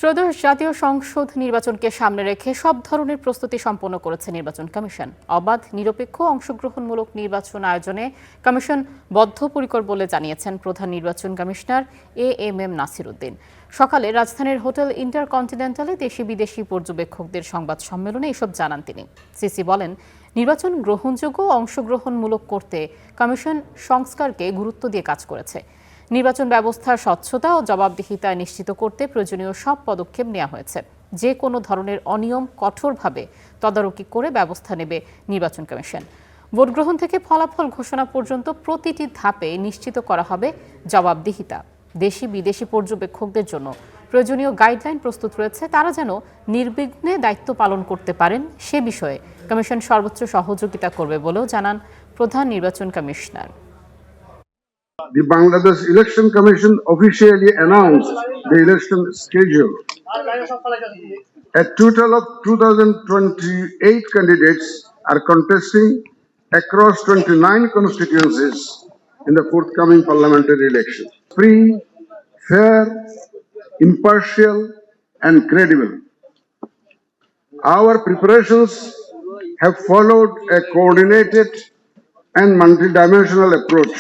ত্রয়োদশ জাতীয় সংসদ নির্বাচনকে সামনে রেখে সব ধরনের প্রস্তুতি সম্পন্ন করেছে নির্বাচন কমিশন। অবাধ, নিরপেক্ষ, অংশগ্রহণমূলক নির্বাচন আয়োজনে কমিশন বদ্ধপরিকর বলে জানিয়েছেন প্রধান নির্বাচন কমিশনার এএমএম নাসির উদ্দিন। সকালে রাজধানীর হোটেল ইন্টারকন্টিনেন্টালে দেশি বিদেশি পর্যবেক্ষকদের সংবাদ সম্মেলনে এসব জানান তিনি। সিসি বলেন, নির্বাচন গ্রহণযোগ্য ও অংশগ্রহণমূলক করতে কমিশন সংস্কারকে গুরুত্ব দিয়ে কাজ করেছে। নির্বাচন ব্যবস্থার স্বচ্ছতা ও জবাবদিহিতা নিশ্চিত করতে প্রয়োজনীয় সব পদক্ষেপ নেওয়া হয়েছে। যে কোনো ধরনের অনিয়ম কঠোরভাবে তদারকি করে ব্যবস্থা নেবে নির্বাচন কমিশন। ভোট গ্রহণ থেকে ফলাফল ঘোষণা পর্যন্ত প্রতিটি ধাপে নিশ্চিত করা হবে জবাবদিহিতা। দেশি বিদেশি পর্যবেক্ষকদের জন্য প্রয়োজনীয় গাইডলাইন প্রস্তুত রয়েছে। তারা যেন নির্বিঘ্নে দায়িত্ব পালন করতে পারেন সে বিষয়ে কমিশন সর্বোচ্চ সহযোগিতা করবে বলেও জানান প্রধান নির্বাচন commissioner. The Bangladesh Election Commission officially announced the election schedule. A total of 2,028 candidates are contesting across 29 constituencies in the forthcoming parliamentary election. Free, fair, impartial, and credible. Our preparations have followed a coordinated and multidimensional approach.